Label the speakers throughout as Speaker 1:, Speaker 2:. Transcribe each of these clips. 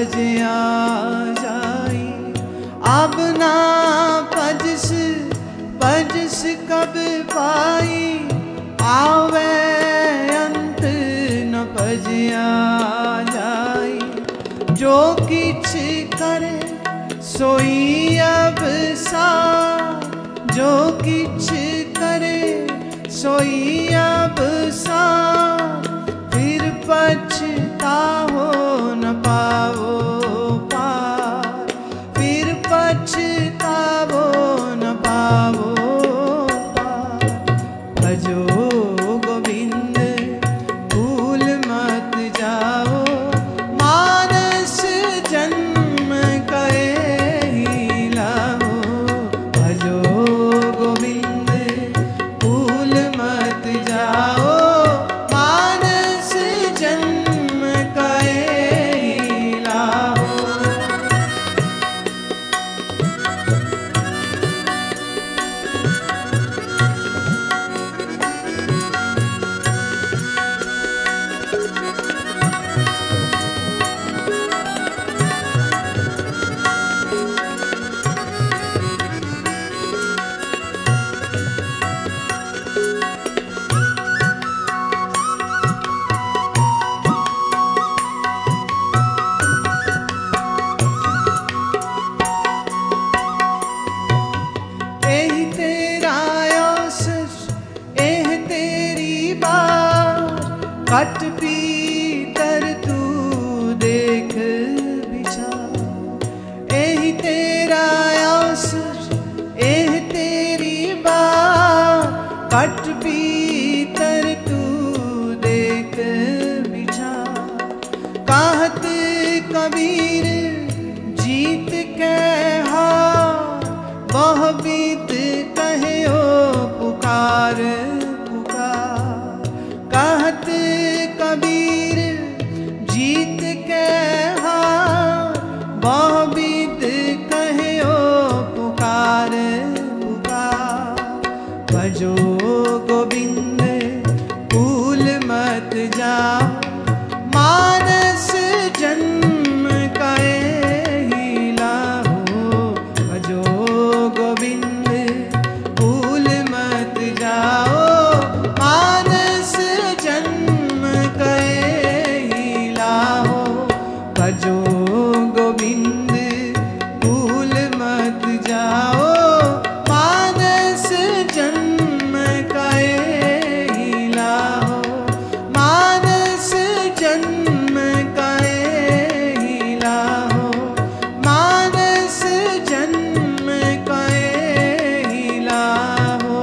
Speaker 1: भजिया जाई। अब ना भजस भजस कब पाई, आवे अंत न भजिया जाई। जो किछ करे सोई अब सार, जो किछ करे सोई अब सार। फिर पछताओ न पाओ पार, फिर पछताओ न पाओ पार। भजो गोविंद भूल मत जाओ, मानस जन्म कहे ही लाओ। भजो गोविंद भूल मत जाओ, मानस जन्म कहे ही लाओ। एही तेरा अवसर, एह तेरी बार। कट पीतर तू देख विचार। एही तेरा अवसर, एह तेरी बार। कट पीतर तू देख विचार। कहत कबीर जीत के हार, वह बीत कहे ओ पुकार पुकार। कहत कबीर जीत के हार, वह बीत कहे ओ पुकार पुकार। भजो गोविंद भूल मत जाओ, मानस जन्म कहे ही लाओ। भजो गोविंद भूल मत जाओ, मानस जन्म कहे ही लाओ। भजो गोविंद भूल मत जाओ, मानस जन्म कहे ही लाओ। मानस जन्म कहे ही लाओ, मानस जन्म कहे ही लाओ।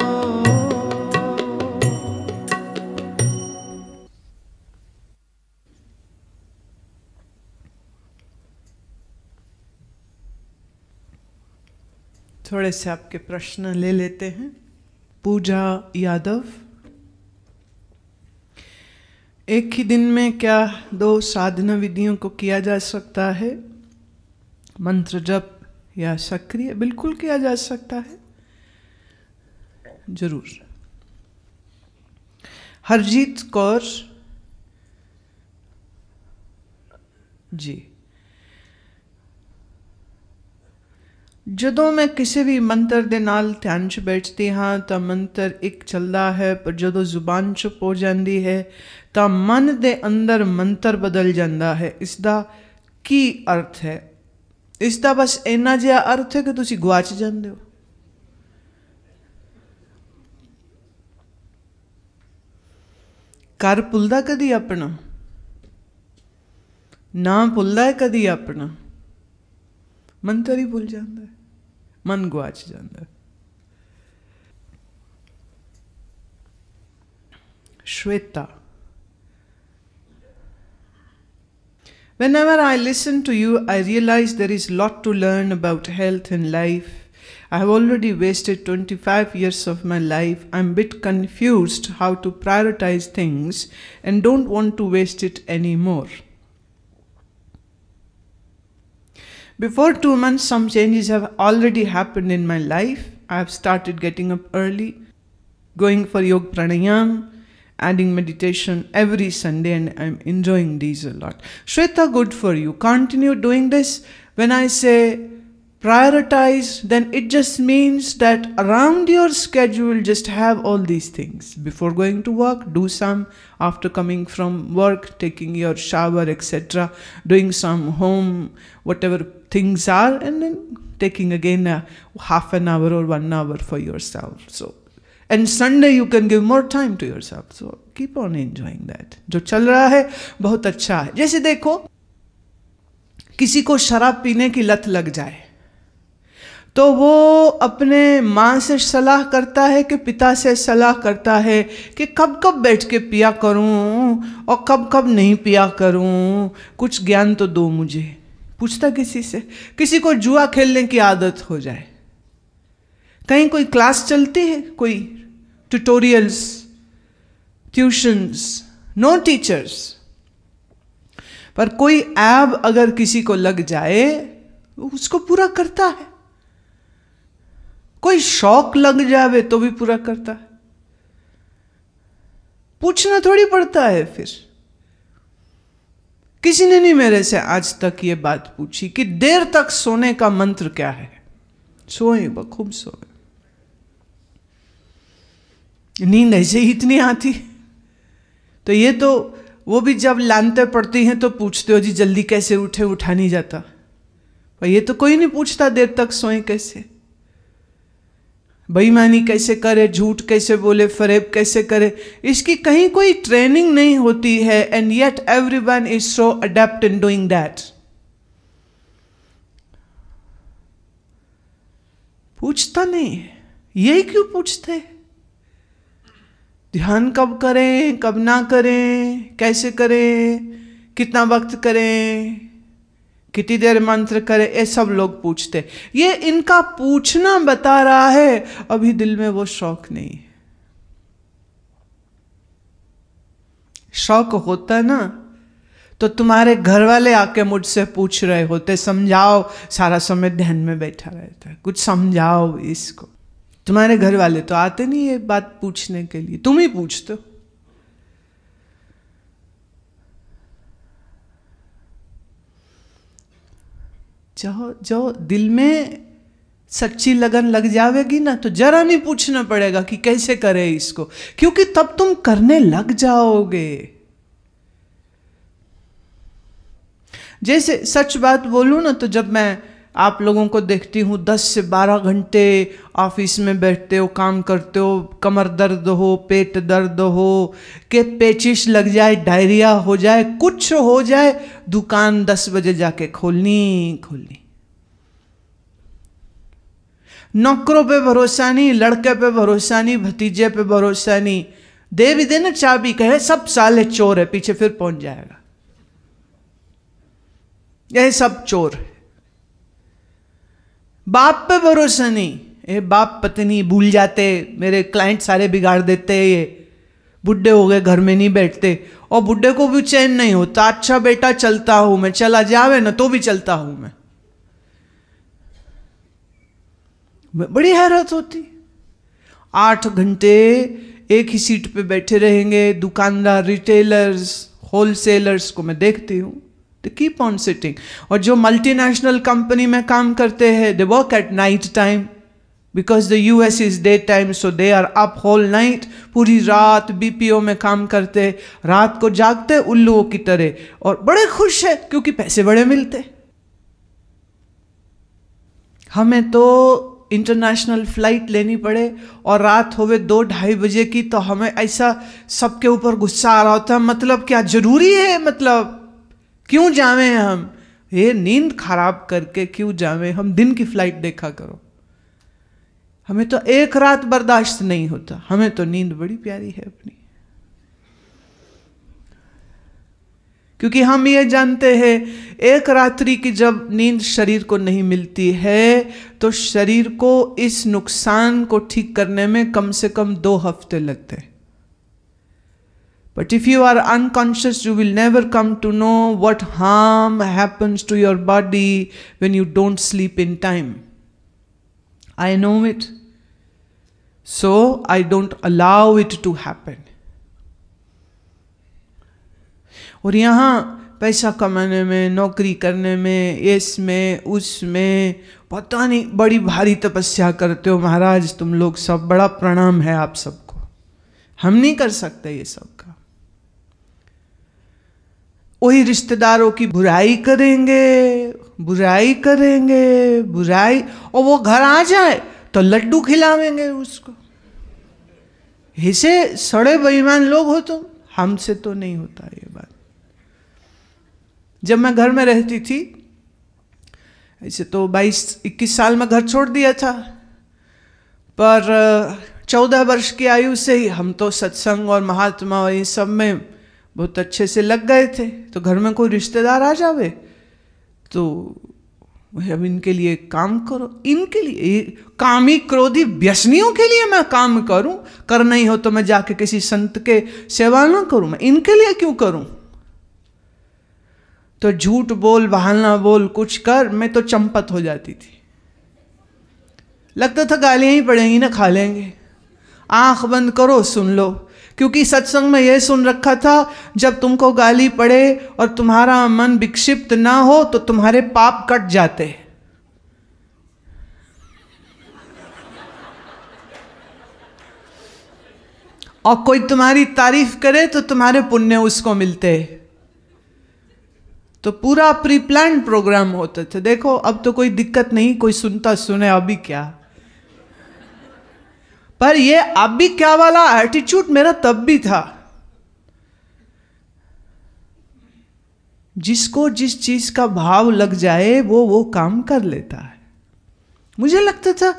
Speaker 1: थोड़े से आपके प्रश्न ले लेते हैं। पूजा यादव, एक ही दिन में क्या 2 साधना विधियों को किया जा सकता है? मंत्र जप या सक्रिय? बिल्कुल किया जा सकता है, जरूर। हरजीत कौर जी, ਜਦੋਂ मैं किसी भी मंत्र ਦੇ ਨਾਲ ਧਿਆਨ 'ਚ ਬੈਠਦੀ ਹਾਂ ਤਾਂ ਮੰਤਰ ਇੱਕ ਚੱਲਦਾ ਹੈ, ਪਰ ਜਦੋਂ ਜ਼ੁਬਾਨ ਚੁੱਪ ਹੋ ਜਾਂਦੀ ਹੈ ਤਾਂ ਮਨ ਦੇ ਅੰਦਰ ਮੰਤਰ ਬਦਲ ਜਾਂਦਾ ਹੈ। ਇਸ ਦਾ ਕੀ ਅਰਥ ਹੈ? ਇਸ ਦਾ ਬਸ ਇੰਨਾ ਜਿਹਾ ਅਰਥ ਹੈ ਕਿ ਤੁਸੀਂ ਗੁਆਚ ਜਾਂਦੇ ਹੋ। ਘਰ ਭੁੱਲਦਾ ਕਦੀ ਆਪਣਾ, ਨਾ ਭੁੱਲਦਾ ਹੈ ਕਦੀ ਆਪਣਾ, ਮੰਤਰ ਹੀ ਭੁੱਲ ਜਾਂਦਾ ਹੈ, ਮਨ ਗੁਆਚ ਜਾਂਦਾ ਹੈ। Shweta, whenever I listen to you, I realize there is a lot to learn about health and life. I have already wasted 25 years of my life. I'm a bit confused how to prioritize things and don't want to waste it anymore. Before 2 months, some changes have already happened in my life. I have started getting up early, going for yoga pranayam, adding meditation every Sunday, and I'm enjoying these a lot. Shweta, good for you. Continue doing this. When I say prioritize, then it just means that around your schedule, just have all these things. Before going to work, do some. After coming from work, taking your shower, etc., doing some home, whatever things are, and then taking again a half an hour or 1 hour for yourself. So, and Sunday you can give more time to yourself. So keep on enjoying that. जो चल रहा है बहुत अच्छा है. जैसे देखो, किसी को शराब पीने की लत लग जाए तो वो अपने माँ से सलाह करता है कि पिता से सलाह करता है कि कब कब बैठ के पिया करूं और कब कब नहीं पिया करूं, कुछ ज्ञान तो दो मुझे. पूछता किसी से. किसी को जुआ खेलने की आदत हो जाए, कहीं कोई क्लास चलती है, कोई ट्यूटोरियल्स, ट्यूशंस, नो टीचर्स, पर कोई ऐप अगर किसी को लग जाए उसको पूरा करता है. कोई शौक लग जावे तो भी पूरा करता है. पूछना थोड़ी पड़ता है. फिर किसी ने नहीं मेरे से आज तक ये बात पूछी कि देर तक सोने का मंत्र क्या है. सोए बखूब सोए. नींद ऐसे ही इतनी आती. तो ये तो वो भी जब लानते पड़ती हैं तो पूछते हो जी जल्दी कैसे उठे, उठा नहीं जाता. पर ये तो कोई नहीं पूछता देर तक सोए कैसे, बेईमानी कैसे करे, झूठ कैसे बोले, फरेब कैसे करे. इसकी कहीं कोई ट्रेनिंग नहीं होती है. And yet everyone is so adapt in doing that. पूछता नहीं है. यही क्यों पूछते? ध्यान कब करें, कब ना करें, कैसे करें, कितना वक्त करें, कितनी देर मंत्र करें, ये सब लोग पूछते. ये इनका पूछना बता रहा है अभी दिल में वो शौक नहीं है. शौक होता ना तो तुम्हारे घर वाले आके मुझसे पूछ रहे होते, समझाओ. सारा समय ध्यान में बैठा रहता है, कुछ समझाओ इसको. तुम्हारे घर वाले तो आते नहीं ये बात पूछने के लिए, तुम ही पूछते हो. जो दिल में सच्ची लगन लग जाएगी ना तो जरा नहीं पूछना पड़ेगा कि कैसे करे इसको, क्योंकि तब तुम करने लग जाओगे. जैसे सच बात बोलूं ना तो जब मैं आप लोगों को देखती हूँ 10 से 12 घंटे ऑफिस में बैठते हो, काम करते हो, कमर दर्द हो, पेट दर्द हो, कि पेचिश लग जाए, डायरिया हो जाए, कुछ हो जाए, दुकान 10 बजे जाके खोलनी. नौकरों पे भरोसा नहीं, लड़के पे भरोसा नहीं, भतीजे पे भरोसा नहीं. दे भी देना चाबी, कहे सब साले चोर है, पीछे फिर पहुंच जाएगा. यह सब चोर है. बाप पे भरोसा नहीं. ए बाप पत्नी भूल जाते, मेरे क्लाइंट सारे बिगाड़ देते. ये बुढ़े हो गए, घर में नहीं बैठते, और बुढ़े को भी चैन नहीं होता. अच्छा बेटा चलता हूं मैं, चला जावे ना तो भी चलता हूं मैं. बड़ी हैरत होती. 8 घंटे एक ही सीट पे बैठे रहेंगे. दुकानदार, रिटेलर्स, होलसेलर्स को मैं देखती हूँ, they keep on sitting. और जो मल्टीनेशनल कंपनी में काम करते हैं, they work at night time because the US is daytime, so they are up whole night. पूरी रात BPO में काम करते, रात को जागते उल्लुओं की तरह, और बड़े खुश है क्योंकि पैसे बड़े मिलते. हमें तो इंटरनेशनल फ्लाइट लेनी पड़े और रात होवे 2-2:30 बजे की, तो हमें ऐसा सबके ऊपर गुस्सा आ रहा होता है. मतलब क्या जरूरी है, मतलब क्यों जावे हम, ये नींद खराब करके क्यों जावे हम. दिन की फ्लाइट देखा करो. हमें तो एक रात बर्दाश्त नहीं होता. हमें तो नींद बड़ी प्यारी है अपनी, क्योंकि हम ये जानते हैं एक रात्रि की जब नींद शरीर को नहीं मिलती है तो शरीर को इस नुकसान को ठीक करने में कम से कम 2 हफ्ते लगते हैं. But if you are unconscious, you will never come to know what harm happens to your body when you don't sleep in time. I know it. So I don't allow it to happen. और यहाँ पैसा कमाने में, नौकरी करने में, इसमें उसमें पता नहीं बड़ी भारी तपस्या करते हो महाराज तुम लोग सब, बड़ा प्रणाम है आप सबको। हम नहीं कर सकते ये सब का। वही रिश्तेदारों की बुराई करेंगे, बुराई करेंगे, बुराई, और वो घर आ जाए तो लड्डू खिलावेंगे उसको। ऐसे सड़े बेईमान लोग हो तुम। हमसे तो नहीं होता ये बात। जब मैं घर में रहती थी, ऐसे तो 22-21 साल में घर छोड़ दिया था, पर 14 वर्ष की आयु से ही हम तो सत्संग और महात्मा और ये सब में बहुत अच्छे से लग गए थे। तो घर में कोई रिश्तेदार आ जावे तो अब इनके लिए काम करो, इनके लिए, कामी क्रोधी व्यसनियों के लिए मैं काम करूं, करना ही हो तो मैं जाके किसी संत के सेवा ना करूं, मैं इनके लिए क्यों करूं। तो झूठ बोल, बहाना बोल, कुछ कर, मैं तो चंपत हो जाती थी। लगता था गालियां ही पड़ेंगी ना, खा लेंगे। आंख बंद करो, सुन लो, क्योंकि सत्संग में यह सुन रखा था जब तुमको गाली पड़े और तुम्हारा मन विक्षिप्त ना हो तो तुम्हारे पाप कट जाते। और कोई तुम्हारी तारीफ करे तो तुम्हारे पुण्य उसको मिलते। तो पूरा प्री प्लान प्रोग्राम होते थे। देखो अब तो कोई दिक्कत नहीं, कोई सुनता सुने, अभी क्या। पर ये अभी क्या वाला एटीट्यूड मेरा तब भी था। जिसको जिस चीज का भाव लग जाए वो काम कर लेता है। मुझे लगता था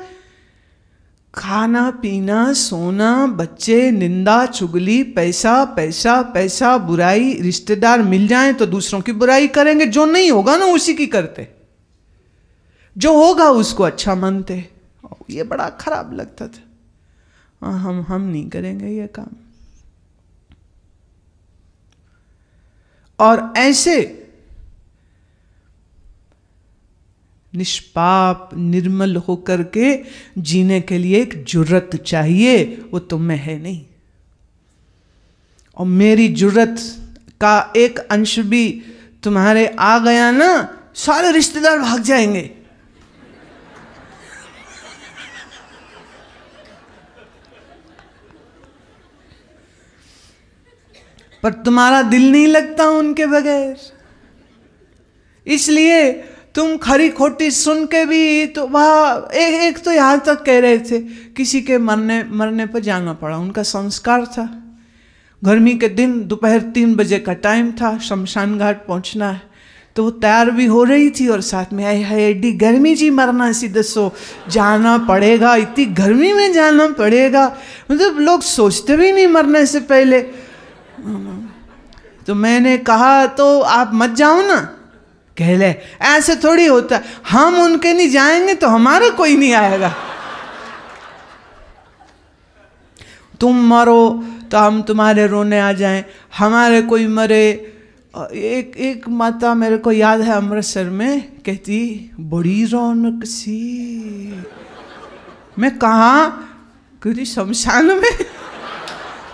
Speaker 1: खाना पीना, सोना, बच्चे, निंदा चुगली, पैसा पैसा पैसा, बुराई, रिश्तेदार मिल जाएं तो दूसरों की बुराई करेंगे, जो नहीं होगा ना उसी की करते, जो होगा उसको अच्छा मानते। ये बड़ा खराब लगता था। हम नहीं करेंगे ये काम। और ऐसे निष्पाप निर्मल होकर के जीने के लिए एक जुर्रत चाहिए, वो तुम में है नहीं। और मेरी जुर्रत का एक अंश भी तुम्हारे आ गया ना, सारे रिश्तेदार भाग जाएंगे। पर तुम्हारा दिल नहीं लगता उनके बगैर, इसलिए तुम खरी खोटी सुन के भी तो वह एक तो यहाँ तक कह रहे थे किसी के मरने पर जाना पड़ा, उनका संस्कार था। गर्मी के दिन दोपहर 3 बजे का टाइम था, शमशान घाट पहुँचना है। तो वो तैयार भी हो रही थी और साथ में आई है एडी गर्मी जी, मरना सी दसो, जाना पड़ेगा, इतनी गर्मी में जाना पड़ेगा। मतलब लोग सोचते भी नहीं मरने से पहले। तो मैंने कहा तो आप मत जाओ ना। कह ले ऐसे थोड़ी होता है, हम उनके नहीं जाएंगे तो हमारा कोई नहीं आएगा। तुम मरो तो हम तुम्हारे रोने आ जाएं, हमारे कोई मरे। एक माता मेरे को याद है अमृतसर में, कहती बड़ी रौनक सी। मैं कहा, कहती शमशान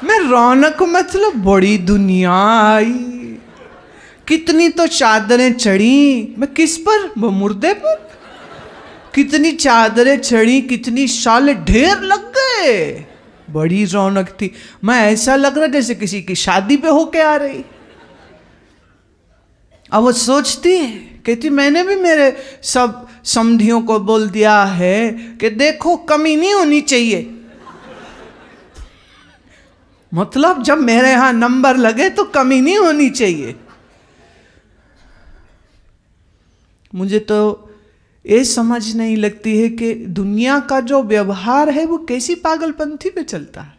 Speaker 1: में रौनक मतलब बड़ी दुनिया आई, कितनी तो चादरें चढ़ी। मैं किस पर? वो मुर्दे पर। कितनी चादरें चढ़ी, कितनी शाले ढेर लग गए, बड़ी रौनक थी। मैं ऐसा लग रहा जैसे किसी की शादी पे होके आ रही। अब वो सोचती है, कहती मैंने भी मेरे सब समधियों को बोल दिया है कि देखो कमी नहीं होनी चाहिए। मतलब जब मेरे यहां नंबर लगे तो कमी नहीं होनी चाहिए। मुझे तो ये समझ नहीं लगती है कि दुनिया का जो व्यवहार है वो कैसी पागलपंथी पे चलता है।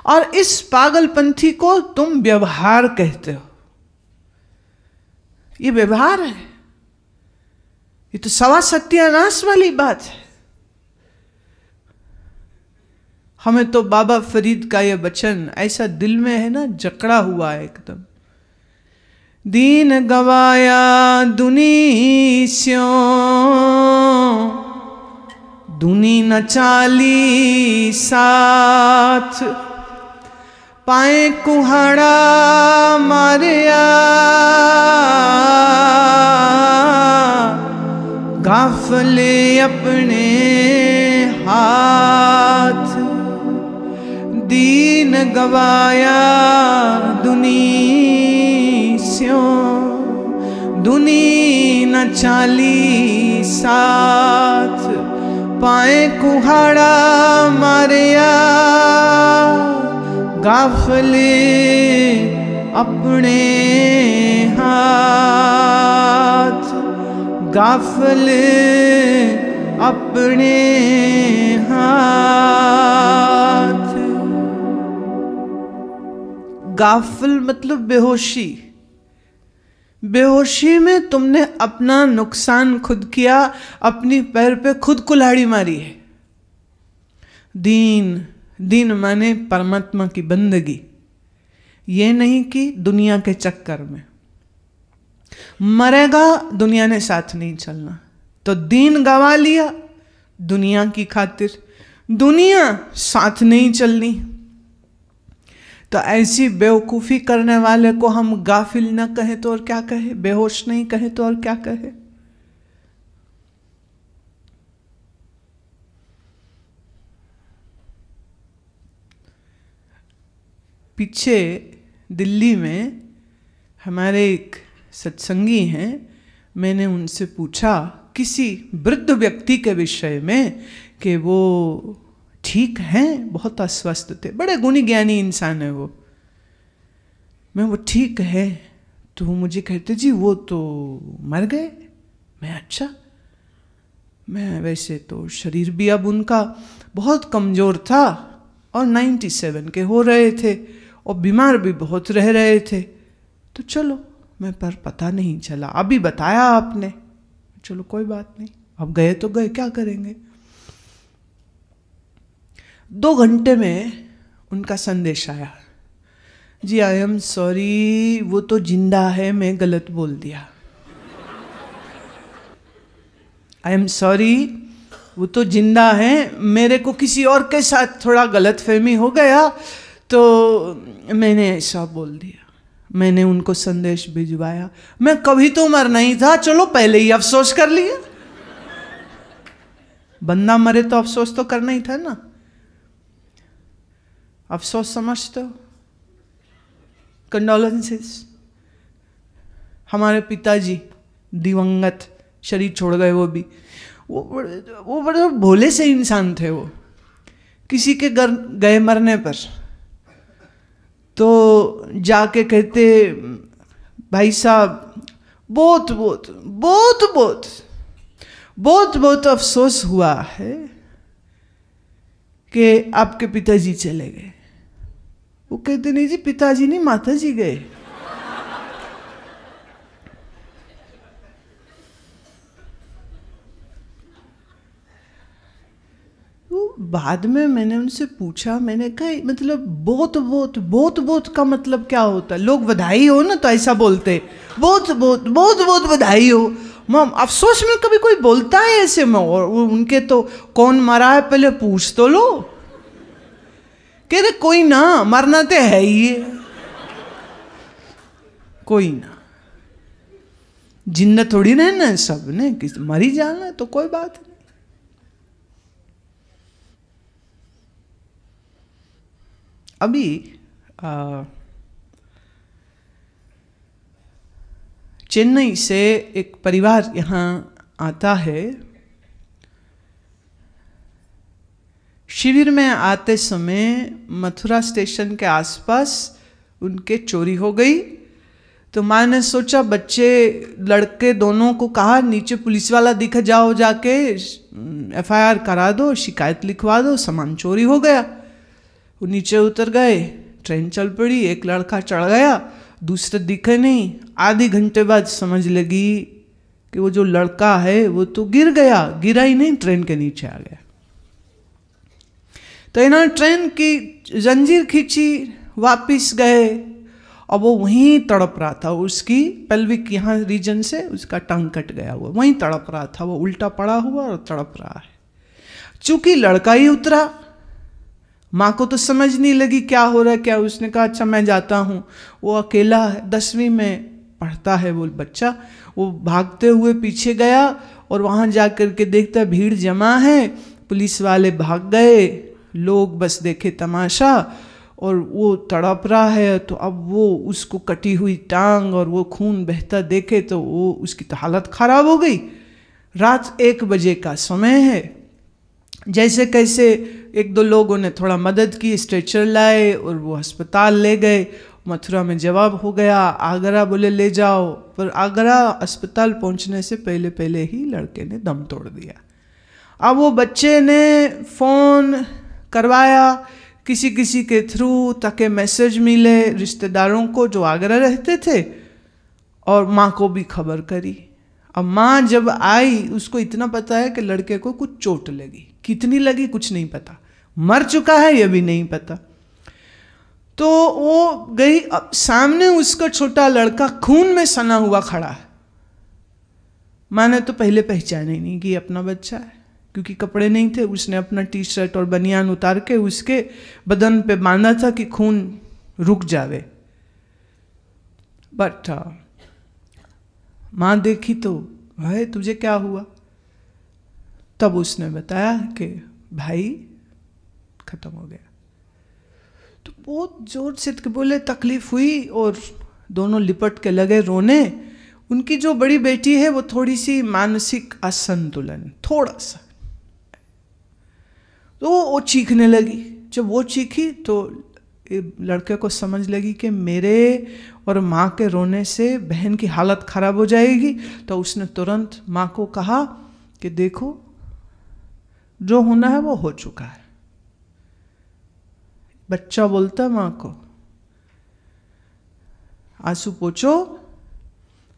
Speaker 1: और इस पागलपंथी को तुम व्यवहार कहते हो। ये व्यवहार है, ये तो सवा सत्यानाश वाली बात है। हमें तो बाबा फरीद का ये वचन ऐसा दिल में है ना, जकड़ा हुआ है एकदम। दीन गवाया दुनी स्यों, दुनी न चाली साथ, पाए कुहाड़ा मारिया, गाफले अपने हाथ, दीन गवाया दुनी स्यों, दुनी न चाली साथ। पाए कुहाड़ा मारिया, गाफले अपने हाथ, गाफले अपने हाथ। गाफिल मतलब बेहोशी। बेहोशी में तुमने अपना नुकसान खुद किया, अपनी पैर पे खुद कुल्हाड़ी मारी है। दीन, दीन माने परमात्मा की बंदगी, ये नहीं कि दुनिया के चक्कर में। मरेगा दुनिया ने साथ नहीं चलना, तो दीन गवा लिया दुनिया की खातिर, दुनिया साथ नहीं चलनी। तो ऐसी बेवकूफ़ी करने वाले को हम गाफिल न कहें तो और क्या कहे, बेहोश नहीं कहे तो और क्या कहे। पीछे दिल्ली में हमारे एक सत्संगी हैं, मैंने उनसे पूछा किसी वृद्ध व्यक्ति के विषय में कि वो ठीक हैं, बहुत अस्वस्थ थे, बड़े गुणी ज्ञानी इंसान है वो। वो ठीक है, तो वो मुझे कहते जी वो तो मर गए। मैं अच्छा, मैं वैसे तो शरीर भी अब उनका बहुत कमज़ोर था और 97 के हो रहे थे और बीमार भी बहुत रह रहे थे, तो चलो मैं पर पता नहीं चला, अभी बताया आपने, चलो कोई बात नहीं, अब गए तो गए, क्या करेंगे। 2 घंटे में उनका संदेश आया, जी आई एम सॉरी, वो तो जिंदा है, मैं गलत बोल दिया। आई एम सॉरी, वो तो जिंदा है, मेरे को किसी और के साथ थोड़ा गलतफहमी हो गया तो मैंने ऐसा बोल दिया। मैंने उनको संदेश भिजवाया, मैं कभी तो मरना ही था, चलो पहले ही अफसोस कर लिया। बंदा मरे तो अफसोस तो करना ही था ना। अफसोस समझते हो, कंडोलेंसेस। हमारे पिताजी दिवंगत, शरीर छोड़ गए, वो भी वो बड़े भोले से इंसान थे। वो किसी के घर गए मरने पर तो जाके कहते, भाई साहब बहुत बहुत बहुत बहुत बहुत बहुत अफसोस हुआ है कि आपके पिताजी चले गए। वो कहते नहीं जी, पिताजी नहीं, माता जी गए। बाद में मैंने उनसे पूछा, मैंने कहा मतलब बहुत बहुत बहुत बहुत का मतलब क्या होता है? लोग बधाई हो ना तो ऐसा बोलते, बहुत बहुत बहुत बहुत बधाई हो। मम अफसोस में कभी कोई बोलता है ऐसे में? और उनके तो कौन मरा है पहले पूछ तो लो। कह रहे कोई ना, मरना तो है ही, कोई ना, जिंदा थोड़ी रहना सब ने, मरी जाना है तो कोई बात नहीं। अभी चेन्नई से एक परिवार यहाँ आता है। शिविर में आते समय मथुरा स्टेशन के आसपास उनके चोरी हो गई, तो माँ ने सोचा, बच्चे लड़के दोनों को कहा नीचे पुलिस वाला दिखा, जाओ जाके FIR करा दो, शिकायत लिखवा दो, सामान चोरी हो गया। वो नीचे उतर गए, ट्रेन चल पड़ी, एक लड़का चढ़ गया, दूसरे दिखे नहीं। आधे घंटे बाद समझ लगी कि वो जो लड़का है वो तो गिर गया, गिरा ही नहीं, ट्रेन के नीचे आ गया। तो इन्होंने ट्रेन की जंजीर खींची, वापिस गए, और वो वहीं तड़प रहा था। उसकी पेल्विक यहाँ रीजन से उसका टंग कट गया हुआ, वहीं तड़प रहा था, वो उल्टा पड़ा हुआ और तड़प रहा है। चूंकि लड़का ही उतरा, माँ को तो समझ नहीं लगी क्या हो रहा है क्या। उसने कहा अच्छा मैं जाता हूँ। वो अकेला है, 10वीं में पढ़ता है वो बच्चा। वो भागते हुए पीछे गया और वहाँ जा कर के देखता भीड़ जमा है, पुलिस वाले भाग गए, लोग बस देखे तमाशा, और वो तड़प रहा है। तो अब वो उसको कटी हुई टांग और वो खून बहता देखे तो वो उसकी तो हालत खराब हो गई। रात 1 बजे का समय है। जैसे कैसे 1-2 लोगों ने थोड़ा मदद की, स्ट्रेचर लाए और वो अस्पताल ले गए। मथुरा में जवाब हो गया, आगरा बोले ले जाओ, पर आगरा अस्पताल पहुंचने से पहले पहले ही लड़के ने दम तोड़ दिया। अब वो बच्चे ने फ़ोन करवाया किसी किसी के थ्रू ताकि मैसेज मिले रिश्तेदारों को जो आगरा रहते थे, और माँ को भी खबर करी। अब माँ जब आई उसको इतना पता है कि लड़के को कुछ चोट लगी, कितनी लगी कुछ नहीं पता, मर चुका है ये भी नहीं पता। तो वो गई, अब सामने उसका छोटा लड़का खून में सना हुआ खड़ा है। माँ ने तो पहले पहचान ही नहीं कि अपना बच्चा है, क्योंकि कपड़े नहीं थे। उसने अपना टी-शर्ट और बनियान उतार के उसके बदन पे बांधा था कि खून रुक जावे। बट माँ देखी तो भाई तुझे क्या हुआ? तब उसने बताया कि भाई खत्म हो गया। तो बहुत जोर से बोले तकलीफ हुई और दोनों लिपट के लगे रोने। उनकी जो बड़ी बेटी है वो थोड़ी सी मानसिक असंतुलन थोड़ा सा, तो वो चीखने लगी। जब वो चीखी तो लड़के को समझ लगी कि मेरे और माँ के रोने से बहन की हालत खराब हो जाएगी। तो उसने तुरंत माँ को कहा कि देखो जो होना है वो हो चुका है। बच्चा बोलता माँ को आंसू पोंछो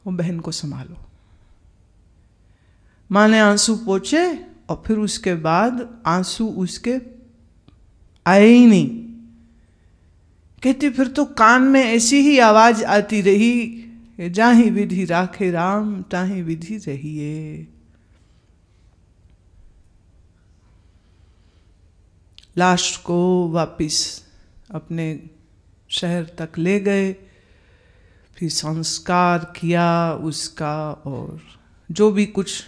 Speaker 1: और बहन को संभालो। माँ ने आंसू पोंछे और फिर उसके बाद आंसू उसके आए ही नहीं। कहती फिर तो कान में ऐसी ही आवाज आती रही, जाहि विधि राखे राम ताहि विधि रहिए। लाश को वापिस अपने शहर तक ले गए, फिर संस्कार किया उसका, और जो भी कुछ।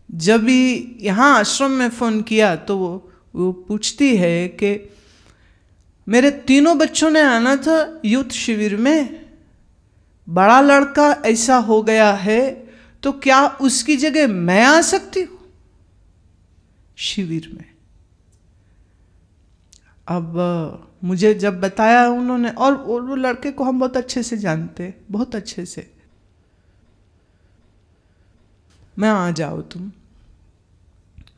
Speaker 1: जब भी यहाँ आश्रम में फ़ोन किया तो वो पूछती है कि मेरे 3 बच्चों ने आना था यूथ शिविर में, बड़ा लड़का ऐसा हो गया है तो क्या उसकी जगह मैं आ सकती हूँ शिविर में? अब मुझे जब बताया उन्होंने, और वो लड़के को हम बहुत अच्छे से जानते, बहुत अच्छे से, मैं आ जाओ तुम।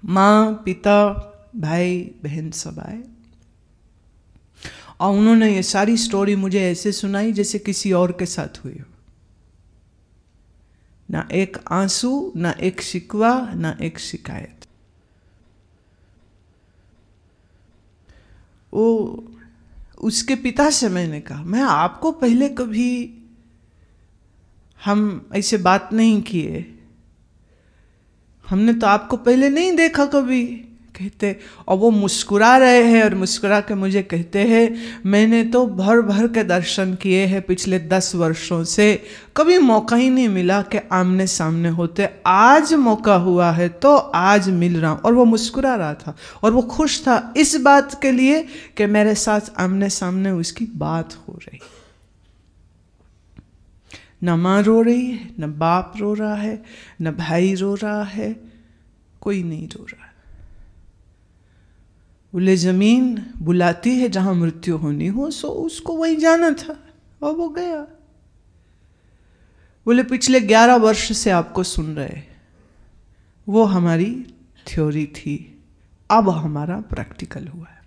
Speaker 1: माँ पिता भाई बहन सब आए और उन्होंने ये सारी स्टोरी मुझे ऐसे सुनाई जैसे किसी और के साथ हुई हो। ना एक आंसू, ना एक शिकवा, ना एक शिकायत। वो उसके पिता से मैंने कहा, मैं आपको पहले कभी हम ऐसे बात नहीं किए, हमने तो आपको पहले नहीं देखा कभी। कहते, और वो मुस्कुरा रहे हैं और मुस्कुरा के मुझे कहते हैं मैंने तो भर भर के दर्शन किए हैं पिछले 10 वर्षों से, कभी मौका ही नहीं मिला कि आमने सामने होते, आज मौका हुआ है तो आज मिल रहा हूँ। और वो मुस्कुरा रहा था और वो खुश था इस बात के लिए कि मेरे साथ आमने सामने उसकी बात हो रही। न माँ रो रही है, न बाप रो रहा है, न भाई रो रहा है, कोई नहीं रो रहा है। बोले जमीन बुलाती है जहां मृत्यु होनी हो, सो उसको वही जाना था और वो गया। बोले पिछले 11 वर्ष से आपको सुन रहे, वो हमारी थ्योरी थी, अब हमारा प्रैक्टिकल हुआ है।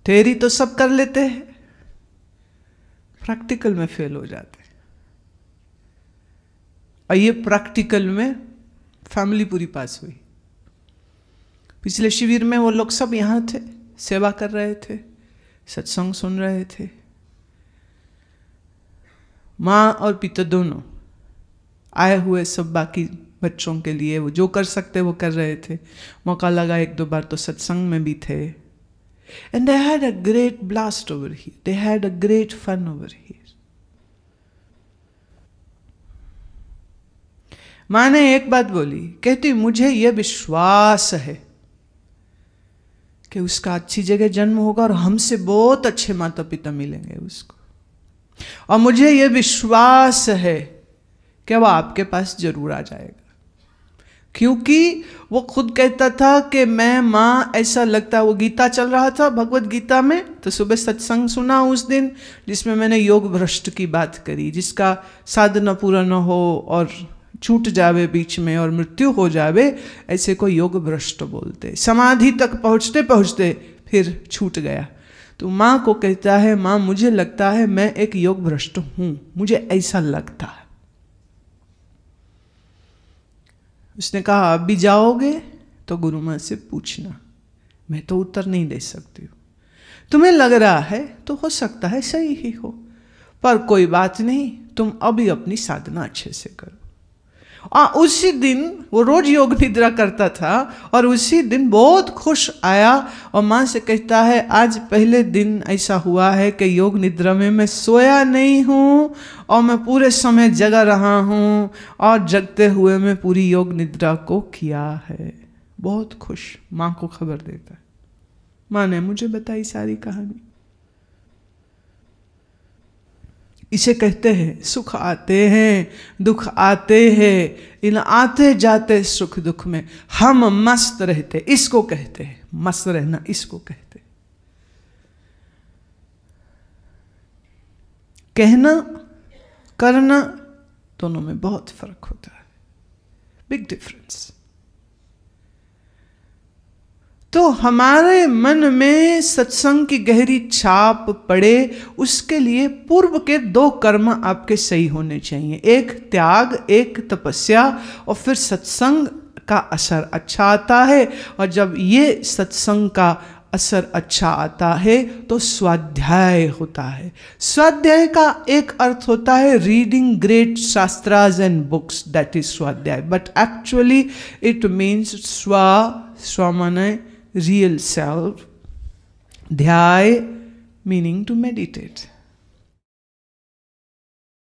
Speaker 1: थ्योरी तो सब कर लेते हैं, प्रैक्टिकल में फेल हो जाते हैं। और ये प्रैक्टिकल में फैमिली पूरी पास हुई। पिछले शिविर में वो लोग सब यहाँ थे, सेवा कर रहे थे, सत्संग सुन रहे थे। माँ और पिता दोनों आए हुए सब बाकी बच्चों के लिए, वो जो कर सकते वो कर रहे थे। मौका लगा 1-2 बार तो सत्संग में भी थे। And they had a great blast over here, they had a great fun over here. माँ ने एक बात बोली, कहती मुझे यह विश्वास है कि उसका अच्छी जगह जन्म होगा और हमसे बहुत अच्छे माता पिता मिलेंगे उसको, और मुझे यह विश्वास है कि वह आपके पास जरूर आ जाएगा। क्योंकि वो खुद कहता था कि मैं माँ, ऐसा लगता, वो गीता चल रहा था भगवत गीता में, तो सुबह सत्संग सुना उस दिन जिसमें मैंने योग भ्रष्ट की बात करी, जिसका साधना पूरा न हो और छूट जावे बीच में और मृत्यु हो जावे, ऐसे को योग भ्रष्ट बोलते। समाधि तक पहुँचते पहुँचते फिर छूट गया। तो माँ को कहता है, माँ मुझे लगता है मैं एक योग भ्रष्ट हूँ, मुझे ऐसा लगता है। उसने कहा अब भी जाओगे तो गुरु माँ से पूछना, मैं तो उत्तर नहीं दे सकती हूँ। तुम्हें लग रहा है तो हो सकता है सही ही हो, पर कोई बात नहीं, तुम अभी अपनी साधना अच्छे से करो। उसी दिन वो रोज योग निद्रा करता था और उसी दिन बहुत खुश आया और माँ से कहता है आज पहले दिन ऐसा हुआ है कि योग निद्रा में मैं सोया नहीं हूँ और मैं पूरे समय जगा रहा हूँ और जगते हुए मैं पूरी योग निद्रा को किया है। बहुत खुश माँ को खबर देता है। माँ ने मुझे बताई सारी कहानी। इसे कहते हैं सुख आते हैं, दुख आते हैं, इन आते जाते सुख दुख में हम मस्त रहते, इसको कहते हैं मस्त रहना, इसको कहते हैं। कहना करना दोनों में बहुत फर्क होता है, बिग डिफरेंस। तो हमारे मन में सत्संग की गहरी छाप पड़े, उसके लिए पूर्व के 2 कर्म आपके सही होने चाहिए, एक त्याग, एक तपस्या, और फिर सत्संग का असर अच्छा आता है। और जब ये सत्संग का असर अच्छा आता है तो स्वाध्याय होता है। स्वाध्याय का एक अर्थ होता है reading great shastras and books, that is स्वाध्याय, बट एक्चुअली इट मीन्स स्व माने real self, ध्याय meaning to meditate.